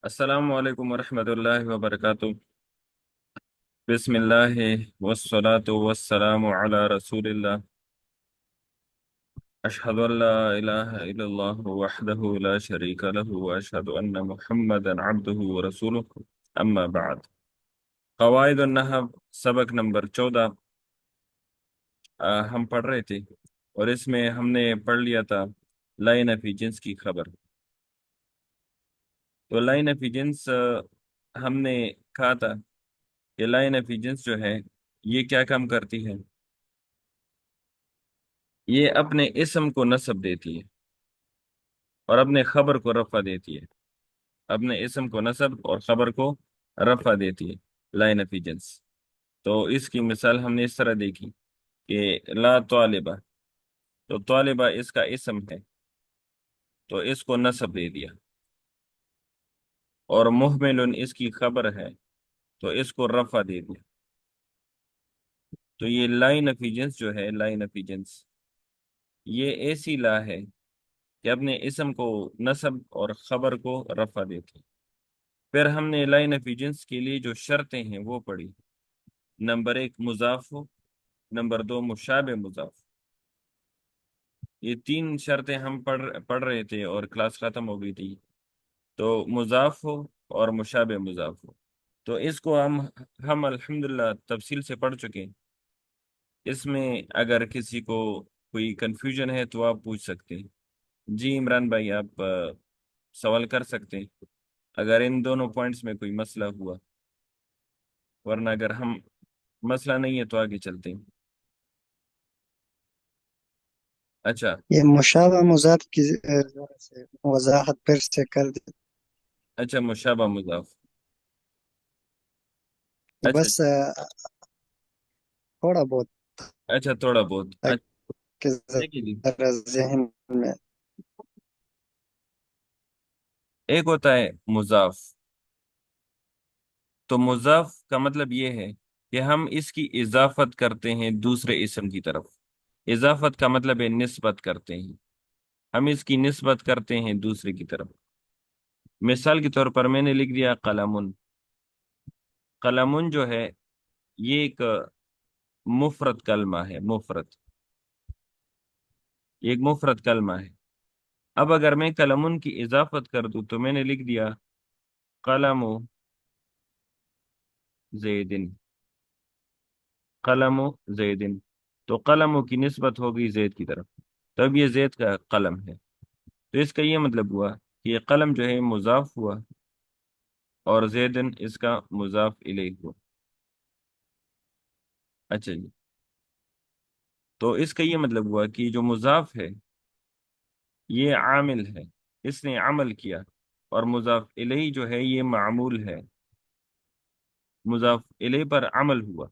السلام علیکم ورحمۃ اللہ وبرکاتہ۔ بسم اللہ والصلاة والسلام علی رسول اللہ۔ اشہد ان لا الہ الا اللہ وحدہ لا شریک لہ واشہد ان محمدا عبدہ ورسولہ، اما بعد۔ قواعد النحو سبق نمبر 14 ہم پڑھ رہے تھے، اور اس میں ہم نے پڑھ لیا تھا لائن فی جنس کی خبر۔ تو لائن فی جنس ہم نے کہا تھا کہ لائن فی جنس جو ہے یہ کیا کام کرتی ہے؟ یہ اپنے اسم کو نصب دیتی ہے اور اپنے خبر کو رفع دیتی ہے۔ اپنے اسم کو نصب اور خبر کو رفع دیتی ہے لائن فی جنس۔ تو اس کی مثال ہم نے اس طرح دیکھی کہ لا طالبہ، تو طالبہ اس کا اسم ہے تو اس کو نصب دے دیا، اور محمل اس کی خبر ہے تو اس کو رفع دے دیا۔ تو یہ لائن فی جنس جو ہے، لائن فی جنس یہ ایسی لا ہے کہ اپنے اسم کو نصب اور خبر کو رفع دیتی۔ پھر ہم نے لائن فی جنس کے لیے جو شرطیں ہیں وہ پڑھی۔ نمبر 1 مضاف ہو، نمبر 2 مشابہ مضاف۔ یہ تین شرطیں ہم پڑھ رہے تھے اور کلاس ختم ہو گئی تھی۔ تو مضاف ہو اور مشابہ مضاف ہو، تو اس کو ہم الحمدللہ تفصیل سے پڑھ چکے ہیں۔ اس میں اگر کسی کو کوئی کنفیوژن ہے تو آپ پوچھ سکتے ہیں۔ جی عمران بھائی، آپ سوال کر سکتے ہیں اگر ان دونوں پوائنٹس میں کوئی مسئلہ ہوا، ورنہ اگر ہم مسئلہ نہیں ہے تو آگے چلتے ہیں۔ اچھا یہ مشابہ مضاف کی ذرا سے وضاحت پھر سے کر دیں۔ اچھا مشابہ مضاف، اچھا بس تھوڑا بہت اچھا تھوڑا بہت اچھا، کہ دیکھیے جی، ذرا ذہن میں ایک ہوتا ہے مضاف۔ تو مضاف کا مطلب یہ ہے کہ ہم اس کی اضافت کرتے ہیں دوسرے اسم کی طرف۔ اضافت کا مطلب ہے نسبت کرتے ہیں، ہم اس کی نسبت کرتے ہیں دوسرے کی طرف۔ مثال کے طور پر میں نے لکھ دیا قلمن۔ قلمن جو ہے یہ ایک مفرد کلمہ ہے، مفرد، یہ ایک مفرد کلمہ ہے۔ اب اگر میں قلمن کی اضافت کر دوں تو میں نے لکھ دیا قلم زیدن، قلم زیدن، تو قلم کی نسبت ہو گئی زید کی طرف، تو اب یہ زید کا قلم ہے۔ تو اس کا یہ مطلب ہوا کہ یہ قلم جو ہے مضاف ہوا اور زیدن اس کا مضاف الیہ ہوا۔ اچھا جی، تو اس کا یہ مطلب ہوا کہ جو مضاف ہے یہ عامل ہے، اس نے عمل کیا، اور مضاف الیہ جو ہے یہ معمول ہے، مضاف الیہ پر عمل ہوا،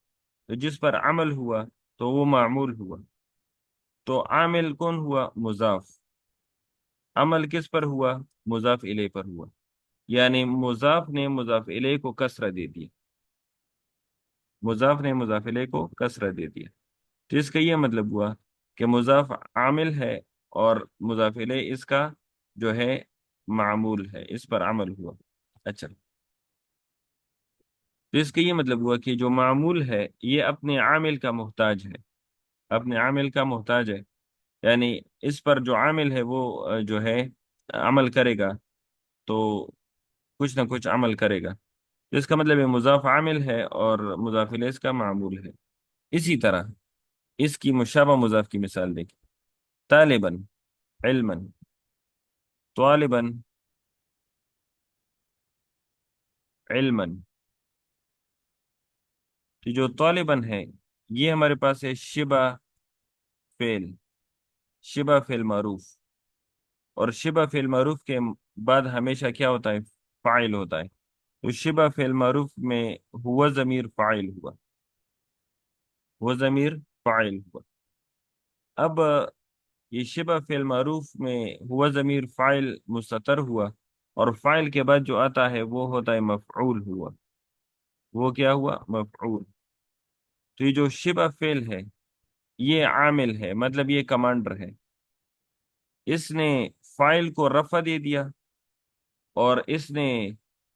تو جس پر عمل ہوا تو وہ معمول ہوا۔ تو عامل کون ہوا؟ مضاف۔ عمل کس پر ہوا؟ مضاف الیہ پر ہوا، یعنی مضاف نے مضاف الیہ کو کسرہ دے دیا، مضاف نے مضاف الیہ کو کسرہ دے دیا۔ تو اس کا یہ مطلب ہوا کہ مضاف عامل ہے اور مضاف الیہ اس کا جو ہے معمول ہے، اس پر عمل ہوا۔ اچھا، تو اس کا یہ مطلب ہوا کہ جو معمول ہے یہ اپنے عامل کا محتاج ہے، اپنے عامل کا محتاج ہے، یعنی اس پر جو عامل ہے وہ جو ہے عمل کرے گا، تو کچھ نہ کچھ عمل کرے گا۔ تو اس کا مطلب ہے مضاف عامل ہے اور مضاف الیہ اس کا معمول ہے۔ اسی طرح اس کی مشابہ مضاف کی مثال دیکھیں، طالباً علما، طالباً علما، تو جو طالباً ہے یہ ہمارے پاس ہے شبہ فعل، شبہ فعل معروف، اور شبہ فعل معروف کے بعد ہمیشہ کیا ہوتا ہے؟ فاعل ہوتا ہے۔ تو شبہ فعل معروف میں ہوا ضمیر فاعل ہوا، وہ ضمیر فاعل ہوا۔ اب یہ شبہ فعل معروف میں ہوا ضمیر فاعل مستتر ہوا، اور فاعل کے بعد جو آتا ہے وہ ہوتا ہے مفعول ہوا، وہ کیا ہوا؟ مفعول۔ تو یہ جو شبہ فعل ہے یہ عامل ہے، مطلب یہ کمانڈر ہے، اس نے فاعل کو رفع دے دیا، اور اس نے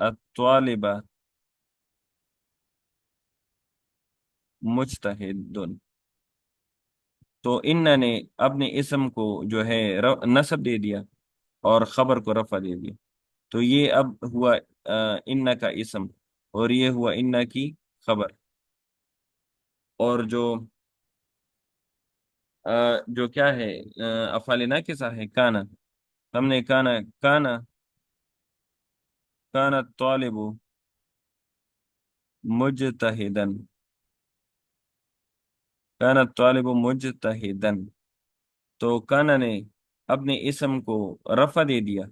الطالب مجتہد، تو ان نے اپنے اسم کو جو ہے نصب دے دیا اور خبر کو رفع دے دیا، تو یہ اب ہوا ان کا اسم، اور یہ ہوا ان کی خبر، اور جو کیا ہے افعال ناقصہ ہے کانا، ہم نے کانا الطالب مجتہدن، کانا الطالب مجتہدن، تو کانا نے اپنے اسم کو رفع دے دیا،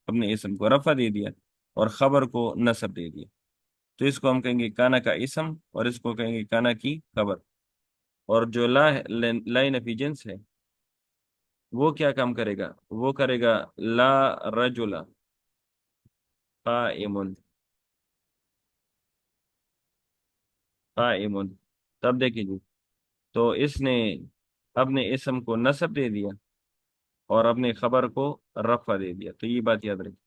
اپنے اسم کو رفع دے دیا اور خبر کو نصب دے دیا، تو اس کو ہم کہیں گے کانا کا اسم، اور اس کو کہیں گے کانا کی خبر، اور جو لا نفی جنس ہے وہ کیا کام کرے گا، وہ کرے گا لا رجل قائم، قائم، تب دیکھیں جی، تو اس نے اپنے اسم کو نصب دے دیا اور اپنے خبر کو رفع دے دیا، تو یہ بات یاد رکھیں،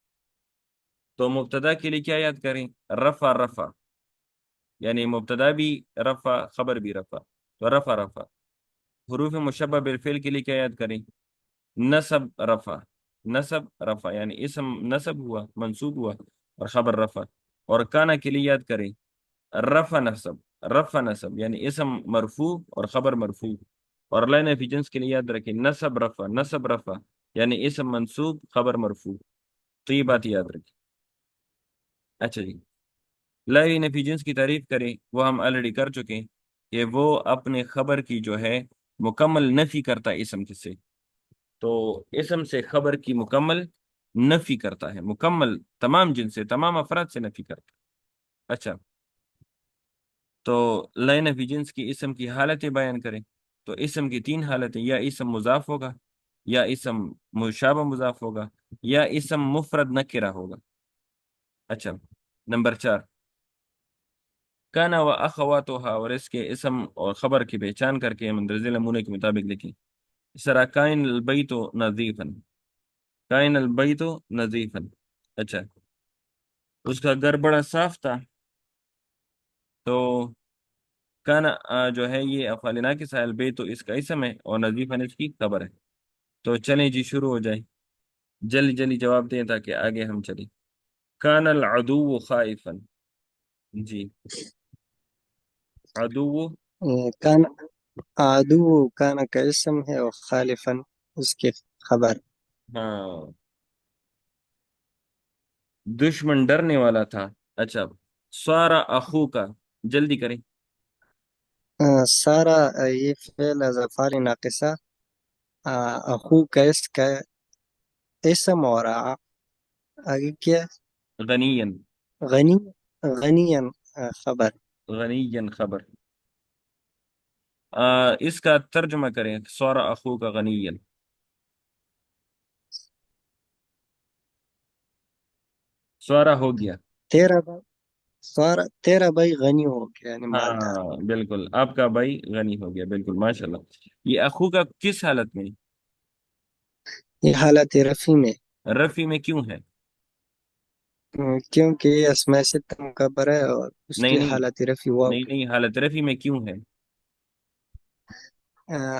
تو مبتدا کے لیے کیا یاد کریں، رفع رفع، یعنی مبتدا بھی رفع خبر بھی رفع، تو رفع رفع، حروف مشبہ بالفعل کے لیے کیا یاد کریں، نصب رفع، نصب رفع، یعنی اسم نصب ہوا منصوب ہوا اور خبر رفع، اور کانا کے لیے یاد کریں رفع نصب، رفع نصب یعنی اسم مرفوع اور خبر مرفوع، اور لائن فی جنس کے لیے یاد رکھیں نصب رفع، نصب رفع یعنی اسم منصوب خبر مرفوع، تو یہ بات یاد رکھیں۔ اچھا جی، لائن فی جنس کی تعریف کریں، وہ ہم آلریڈی کر چکے ہیں کہ وہ اپنے خبر کی جو ہے مکمل نفی کرتا ہے اسم سے، تو اسم سے خبر کی مکمل نفی کرتا ہے، مکمل تمام جنس سے تمام افراد سے نفی کرتا ہے۔ اچھا، تو لائن فی جنس کی اسم کی حالتیں بیان کریں، تو اسم کی تین حالتیں، یا اسم مضاف ہوگا، یا اسم مشابہ مضاف ہوگا، یا اسم مفرد نکرہ ہوگا۔ اچھا، نمبر 4، کانا و اخواتها، اور اس کے اسم اور خبر کی پہچان کر کے مندرجہ نمونے کے مطابق لکھیں، اس طرح کائن البیت نظیفا، کائن البیت نظیفا، اچھا، اس کا گھر بڑا صاف تھا، تو کانا جو ہے یہ افعال ناقصہ ہے، البیت تو اس کا اسم ہے اور نظیفا اس کی خبر ہے، تو چلیں جی شروع ہو جائیں، جلدی جلدی جواب دیں تاکہ آگے ہم چلیں۔ کان العدو خائفا، جی، عدو، كان عدو كان کا اسم ہے اور خالفا اس کی خبر. ہاں، دشمن ڈرنے والا تھا، اچھا، سارا اخو کا، جلدی کریں، سارا یہ فعل از افعال ناقصہ. اخو کا اس کا اسم اور آگے کیا؟ غنیا، غنی، غنیا خبر. غنیا خبر، اس کا ترجمہ کریں، سارا اخو کا غنیا، سارا ہو گیا، تیرا بھائی، سارا تیرا بھائی غنی ہو گیا یعنی مالدار. ہاں بالکل، آپ کا بھائی غنی ہو گیا، بالکل ماشاء اللہ، یہ اخو کا کس حالت میں، یہ حالت رفع میں. رفی میں کیوں ہے، کیونکہ یہ اسماء ستہ مکبر ہے اور اس نہیں کی نہیں، حالت رفع واو نہیں کی. نہیں، حالت رفی میں کیوں ہے،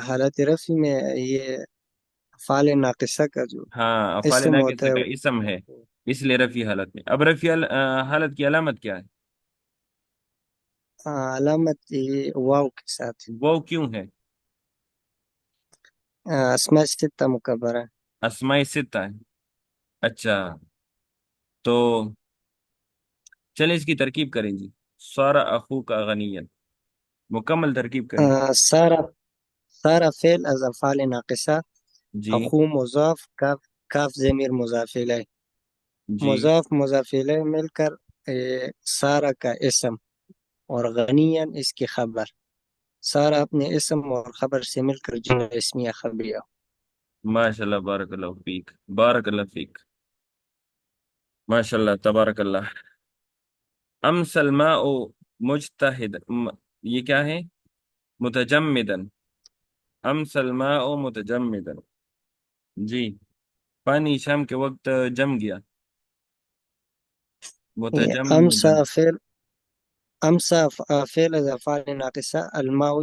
حالت رفع میں یہ افعال ناقصہ کا جو ہاں افعال اسم ہوتا ناقصہ ہے کا اسم ہے، اس لیے رفی حالت میں، اب رفی حالت کی علامت کیا ہے، علامت یہ واو کے ساتھ. وہ کیوں ہے، اسماء ستہ مکبر ہے. اسماء ستہ ہے، اچھا، تو چلیں اس کی ترکیب کریں جی، سارا اخو کا غنیا، مکمل ترکیب کریں، سارا، سارا فعل از افعال ناقصہ. جی، اخو مضاف، کاف، کاف ضمیر مضاف الیہ، جی، مضاف مضاف الیہ مل کر سارا کا اسم اور غنیا اس کی خبر. سارا اپنے اسم اور خبر سے مل کر جملہ اسمیہ خبریہ. ماشاء اللہ، بارک اللہ فیک، بارک اللہ فیک، ماشاء اللہ تبارک اللہ، امسل الماء مجتہد، یہ کیا ہے، متجمدن، امسل الماء متجمدن، جی، پانی شام کے وقت جم گیا، متجمدا. أمسى فعل فعل أفعال ناقصة، الماء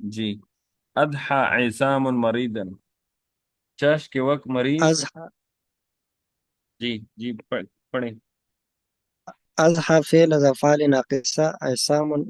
جی. اضحى عصام مریضا، چش کے وقت مریض. أضحى جی جی پڑھیں. أضحى فعل أفعال ناقصة، عصام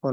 اور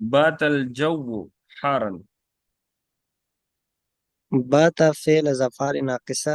بات الجو حارا. بات فعل أفعال ناقصة،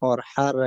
اور حارا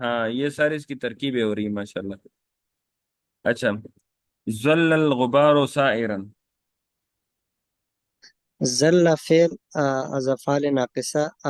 ہاں یہ ساری اس کی ترکیبیں ہو رہی ہیں ماشاء اللہ. اچھا. ظل الغبار سائرا. زل فعل أفعال ناقصة،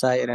سائرا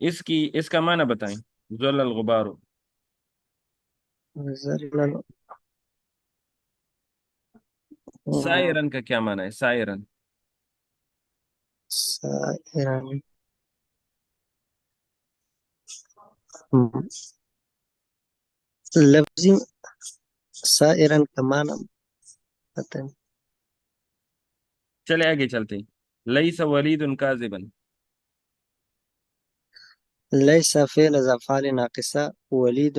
اس کا معنی بتائیں. ظل الغبار. زل سائرن کا کیا معنی ہے سائرن؟ سائرا لفظی سائرا کا معنی پتہ نہیں. چلے آگے چلتے ہیں. لیس ولید کاذبا. ليس فعل أفعال ناقصة، وليد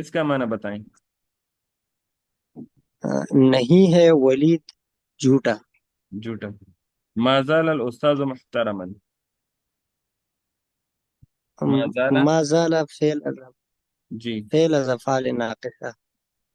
اس کا معنی بتائیں. نہیں ہے ولید جھوٹا. جھوٹا. ما زال الاستاذ محترما. ما زال. ما زال جی. فعل أفعال ناقصة،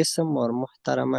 اسم اور محترما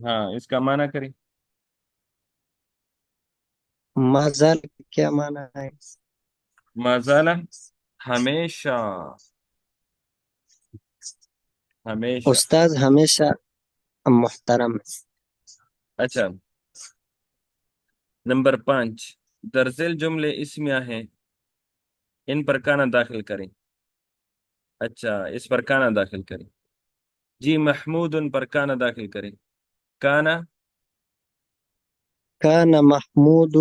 ہاں اس کا معنی کریں. ما زال کیا معنی ہے؟ ما زال ہمیشہ. ہمیشہ. استاذ ہمیشہ محترم ہے. اچھا. نمبر 5. درزل جملے اسمیہ ہیں، ان پر کانا داخل کریں. اچھا اس پر کانا داخل کریں. جی محمود ان پر کانا داخل کریں. کانا. كان محمود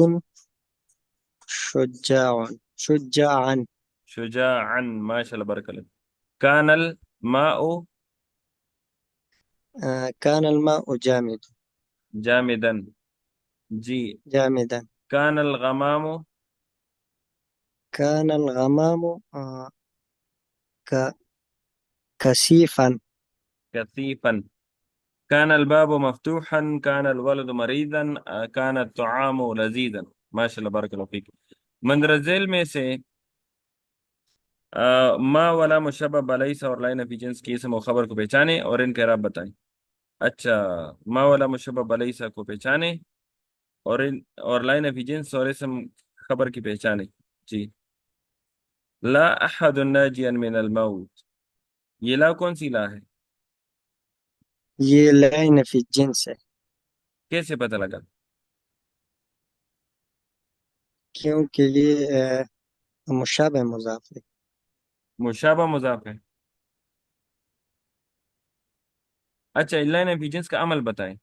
شجاعا. شجاعا ماشاء اللہ بارک اللہ. کان الماء كان الماء جامدا. جی. جامدا. کان الغمام كان الغمام كثيفا. كثيفا. كان الباب مفتوحا. كان الولد مريضا. كان الطعام لذيذا. ماشاء اللہ بارک اللہ فیک. مندرجہ ذیل میں سے ما ولا مشبہ بلیس اور لائن فی جنس کی اسم و خبر کو پہچانے اور ان کا اعراب بتائیں. اچھا. ما ولا مشبہ بلیسا کو پہچانے اور لائن فی جنس اور اسم خبر کی پہچانے. جی. لا احد ناجیا من الموت. یہ لا کون سی لا ہے؟ یہ لائن فی الجنس ہے، کیسے پتہ لگا؟ کیونکہ یہ مشابہ مضاف ہے. مشابہ مضاف ہے. اچھا لائن فی جنس کا عمل بتائیں.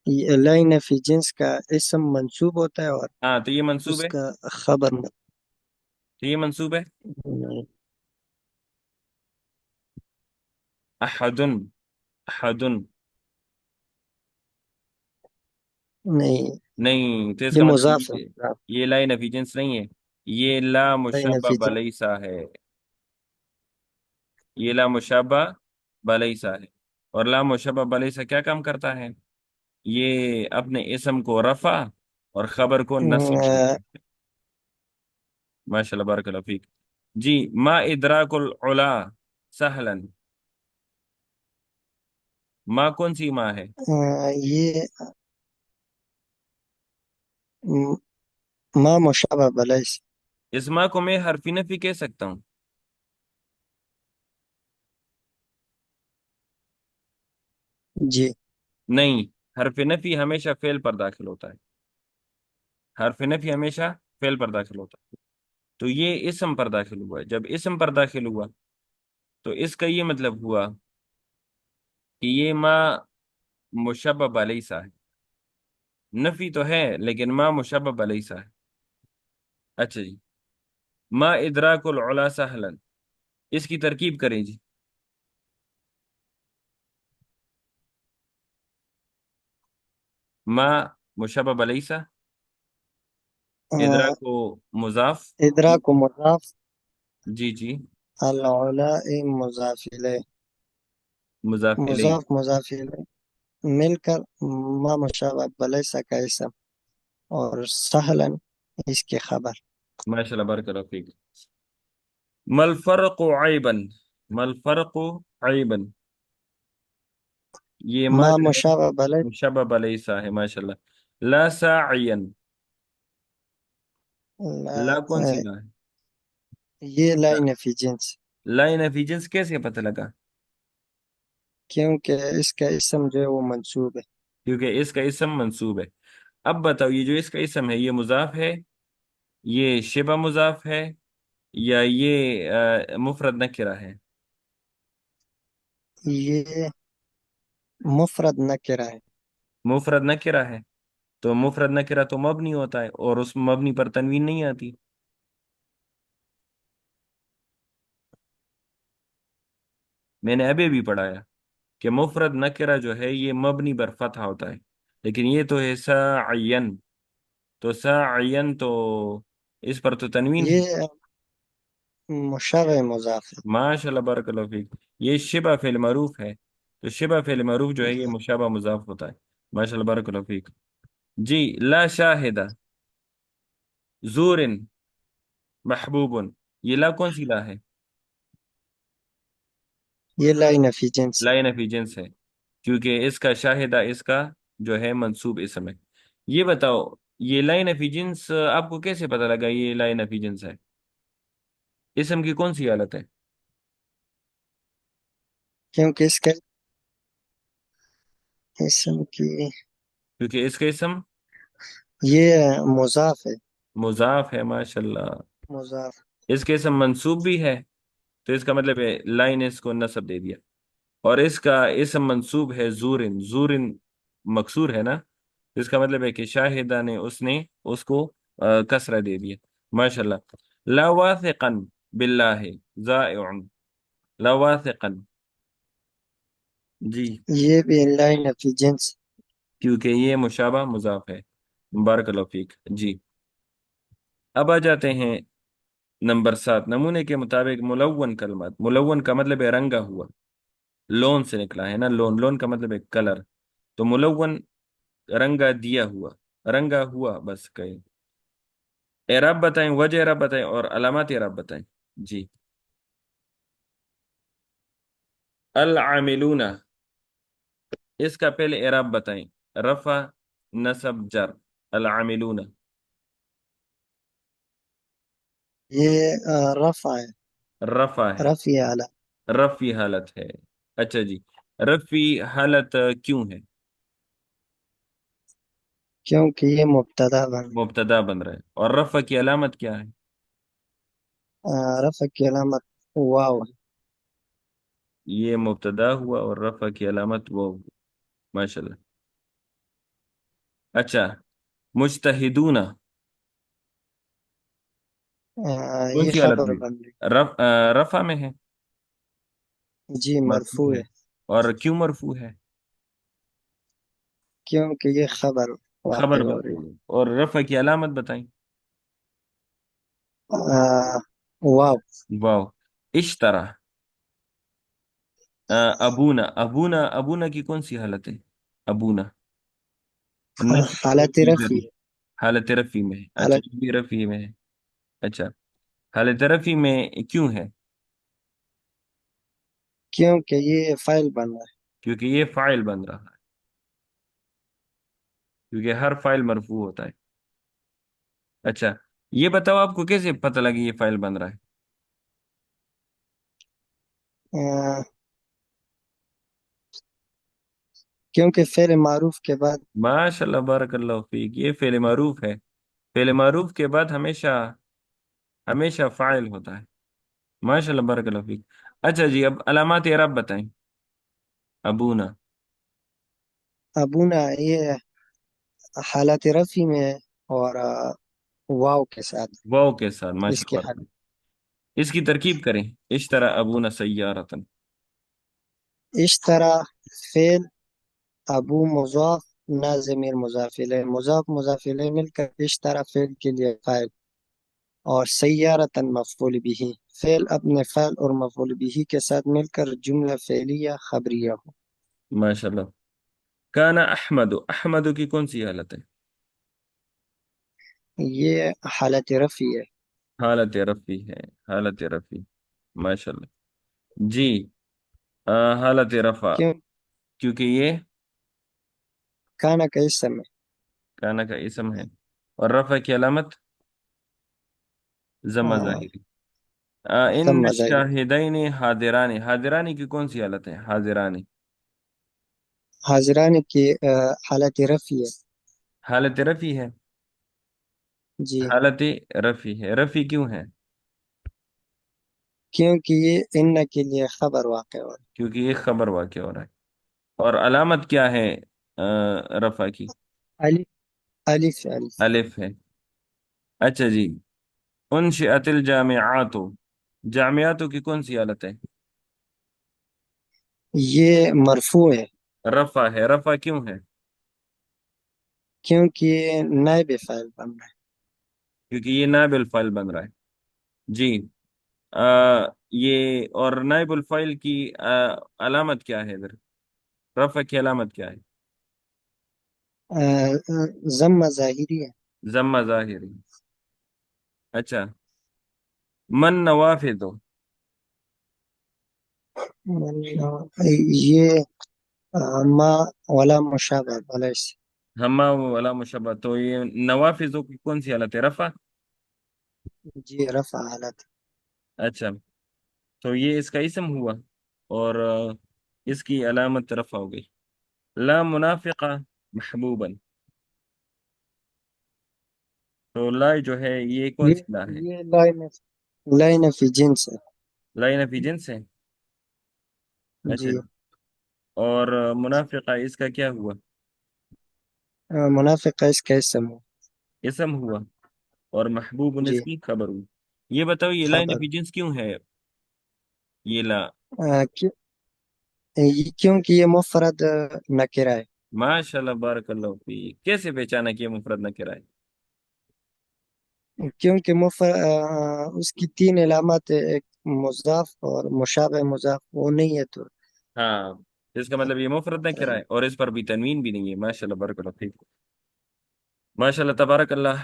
یہ لائن فی جنس کا اسم منصوب ہوتا ہے اور ہاں تو یہ منصوب اس ہے. کا خبر تو یہ منصوب ہے. نہیں. احد. احد. نہیں، نہیں تو اس یہ کا مطلب مضاف ہے. یہ لا نفی جنس نہیں ہے. یہ لا لائن مشبہ فی جنس بلیسا ہے. یہ لا مشبہ بلیسا ہے. اور لا مشبہ بلیسا کیا کام کرتا ہے؟ یہ اپنے اسم کو رفع اور خبر کو نصب کرتا ہے. ماشاء اللہ بارک اللہ فیک. جی. ما ادراک العلا سہلا. ما کون سی ماں ہے؟ یہ ما مشابہ بلیس. اس ماں کو میں حرف نفی کہہ سکتا ہوں. جی. نہیں. حرف نفی ہمیشہ فعل پر داخل ہوتا ہے. حرف نفی ہمیشہ فعل پر داخل ہوتا ہے. تو یہ اسم پر داخل ہوا ہے. جب اسم پر داخل ہوا تو اس کا یہ مطلب ہوا کہ یہ ما مشبہ علیسا ہے. نفی تو ہے لیکن ما مشبہ علیسا ہے. اچھا جی. ما ادراک العلا سہلا. اس کی ترکیب کریں جی. ما مشابه بليس. آه، ادراك مضاف. إدراك مضاف. جی جی. العلاء مضاف إليه. مضاف الیہ. مضاف مضاف إليه مل کر ما مشابہ بلیس کا اسم، اور سہلا اس کی خبر. ماشاء اللہ بارک اللہ فیک. ما الفرق عیبا. ما الفرق عیبا. یہ ما ما جو ہے مشابہ بلیس. مشابہ بلیسا ہے. ماشاء اللہ. لا ساعیا. لا کون سی لا ہے؟ یہ لائن فی جنس، لائن ایفیجنس کیسے پتہ لگا؟ کیونکہ اس کا اسم جو ہے وہ منصوب ہے. کیونکہ اس کا اسم منصوب ہے. اب بتاؤ یہ جو اس کا اسم ہے یہ مضاف ہے، یہ شبہ مضاف ہے، یا یہ مفرد نکرہ ہے؟ یہ مفرد نکرہ ہے. مفرد نکرہ ہے. تو مفرد نکرہ تو مبنی ہوتا ہے، اور اس مبنی پر تنوین نہیں آتی. میں نے ابھی بھی پڑھایا کہ مفرد نکرہ جو ہے یہ مبنی پر فتح ہوتا ہے، لیکن یہ تو ہے سعین. تو سعین تو اس پر تو تنوین ہے. یہ مشابہ مضاف ہے. ماشاء اللہ بارک اللہ فیک. یہ شبہ فعل معروف ہے. تو شبہ فعل معروف جو ہے یہ مشابہ مضاف ہوتا ہے. ماشاء اللہ بارک اللہ فیک. جی. لا شاہدہ. زور. محبوب. یہ لا کون سی لا ہے؟ یہ لائن فی جنس. لا نفی جنس ہے، کیونکہ اس کا شاہدہ اس کا جو ہے منصوب اسم ہے. یہ بتاؤ یہ لا نفی جنس آپ کو کیسے پتہ لگا یہ لا نفی جنس ہے؟ اسم کی کون سی حالت ہے؟ کیونکہ اس کا اسم کی کیونکہ اس کا اسم یہ مضاف ہے. مضاف ہے. ماشاء اللہ. مضاف. اس کے اسم منصوب بھی ہے، تو اس کا مطلب ہے لائن اس کو نصب دے دیا. اور اس کا اسم منصوب ہے زورن. زورن مکسور ہے نا، اس کا مطلب ہے کہ شاہدہ نے اس کو کسرہ دے دیا. ماشاء اللہ. لا واثقا باللہ ضائع. لا واثقا. جی. یہ بھی لائن فی جنس. کیونکہ یہ مشابہ مضاف ہے. بارک اللہ فیک. جی. اب آ جاتے ہیں نمبر 7. نمونے کے مطابق ملون کلمات. ملون کا مطلب ہے رنگا ہوا. لون سے نکلا ہے نا، لون. لون کا مطلب ہے کلر. تو ملون رنگا دیا ہوا، رنگا ہوا بس کہیں. اعراب بتائیں، وجہ اعراب بتائیں، اور علامات اعراب بتائیں. جی. العاملون. اس کا پہلے اعراب بتائیں. رفع، نصب، جر. العاملون. یہ رفع ہے. رفع ہے. رفع اعلی. رفی حالت ہے. اچھا جی. رفی حالت کیوں ہے؟ کیونکہ یہ مبتدا بن. مبتدا بن رہا ہے. اور رفع کی علامت کیا ہے؟ رفع کی علامت واو ہے. یہ مبتدا ہوا اور رفع کی علامت وہ. ماشاء اللہ. اچھا. مجتہدون کون یہ سی حالت خبر میں؟ بن رہی. رفع میں ہے. جی مرفوع مرفوع ہے. ہے. اور کیوں مرفوع ہے؟ کیونکہ یہ خبر خبر واقع ہو رہی. مرفوع ہے. اور رفع کی علامت بتائیں. واو. واو. اشترا. ابونا. ابونا. ابونا کی کون سی حالت ہے؟ ابونا نصب ہے حالت کہ رفع جر؟ ہے. حالت رفی میں ہے. اچھا حالت. یہ بھی رفی میں ہے. اچھا. حالت رفی میں کیوں ہے؟ کیونکہ یہ فائل بن رہا کیونکہ یہ فاعل بن رہا ہے. کیونکہ ہر فاعل مرفوع ہوتا ہے. اچھا. یہ بتاؤ آپ کو کیسے پتہ لگی یہ فاعل بن رہا ہے؟ ہے. کیونکہ فعل معروف کے بعد. ماشاء اللہ بارک اللہ فیک. یہ فعل معروف ہے. فعل معروف کے بعد ہمیشہ ہمیشہ فاعل ہوتا ہے. ماشاء اللہ بارک اللہ فیک. اچھا جی. اب علامات اعراب بتائیں. ابونا. ابونا یہ حالت رفع میں ہے، اور واو کے ساتھ واو کے ساتھ. اس ماشاء کی اللہ بارک حالت. اللہ. اس کی ترکیب کریں. اشترى ابونا سیارتن. اشترى فعل، ابو مضاف، نا ضمیر مضاف الیہ، مضاف مضاف الیہ مل کر اشترا فعل کے لیے فاعل، اور سیارتن مفعول بھی، فعل اپنے فعل اور مفعول بھی کے ساتھ مل کر جملہ فعلیہ خبریہ ہو۔ ماشاء اللہ۔ کانا احمد، احمد کی کون سی حالت ہے؟ یہ حالت رفع ہے۔ حالت رفی ہے، حالت رفی، ماشاء اللہ جی۔ حالت رفع، کیوں؟ کیونکہ یہ کانا کا اسم ہے۔ کانا کا اسم ہے، اور رفع کی علامت ضمہ آ، ظاہری۔ ان ضمہ ظاہر۔ شاہدین حاضرانی، حاضرانی کی کون سی حالت ہے؟ حاضرانی حاضران کی حالت رفع ہے۔ حالت رفی ہے، جی، حالت رفی ہے، رفی کیوں ہے؟ کیونکہ یہ ان کے لیے خبر واقع ہو۔ کیونکہ یہ خبر واقع ہو رہا ہے، اور علامت کیا ہے رفع کی؟ الف، الف الف۔ الف ہے۔ اچھا جی، انشئت الجامعات، جامعات کی کون سی حالت ہے؟ یہ مرفوع ہے، رفع ہے، رفع کیوں ہے؟ کیونکہ یہ نائب فاعل بن رہا کیونکہ یہ نائب الفاعل بن رہا ہے جی۔ یہ اور نائب الفاعل کی علامت کیا ہے ادھر؟ رفع کی علامت کیا ہے؟ ہے، ضمہ ظاہری ہے۔ ضمہ ظاہری۔ اچھا، من نوافذ، یہ ما ولا مشابہ علیہ سے۔ ہما ولا مشبہ، تو یہ نوافذ کی کون سی حالت ہے؟ رفع۔ جی، رفع حالت۔ اچھا، تو یہ اس کا اسم ہوا، اور اس کی علامت رفع ہو گئی۔ لا منافقہ محبوبا، تو لا جو ہے یہ کون یہ سی لا ہے؟ یہ لائن فی جنس ہے۔ لا نفی جنس ہے۔ اچھا جی، جی، اور منافقہ اس کا کیا ہوا؟ منافق کا اس کا اسم ہے۔ اسم ہوا، اور محبوب جی، اس کی خبر ہوئی۔ یہ بتاؤ یہ لا خبر۔ نفی جنس کیوں ہے؟ یہ لا، کیونکہ یہ مفرد نکرہ ہے۔ ماشاء اللہ بارک اللہ فی، کیسے پہچانا کہ یہ مفرد نہ کرائے؟ کیونکہ اس کی تین علامات ہے، ایک مضاف اور مشابہ مضاف وہ نہیں ہے تو۔ ہاں، اس کا مطلب یہ مفرد نہ کرائے، اور اس پر بھی تنوین بھی نہیں ہے، ماشاء اللہ بارک اللہ فیک، ماشاء اللہ تبارک اللہ۔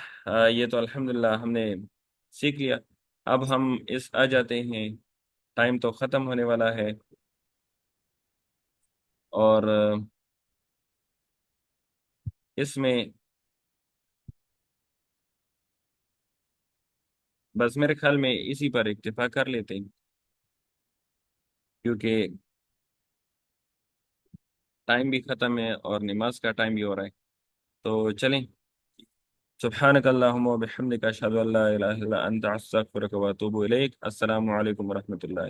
یہ تو الحمدللہ ہم نے سیکھ لیا۔ اب ہم اس آ جاتے ہیں، ٹائم تو ختم ہونے والا ہے، اور اس میں بس میرے خیال میں اسی پر اکتفا کر لیتے ہیں، کیونکہ ٹائم بھی ختم ہے اور نماز کا ٹائم بھی ہو رہا ہے، تو چلیں۔ سبحانک اللہم و بحمدک اشہد ان لا الہ الا انت استغفرک و اتوب الیک۔ السلام علیکم ورحمۃ اللہ۔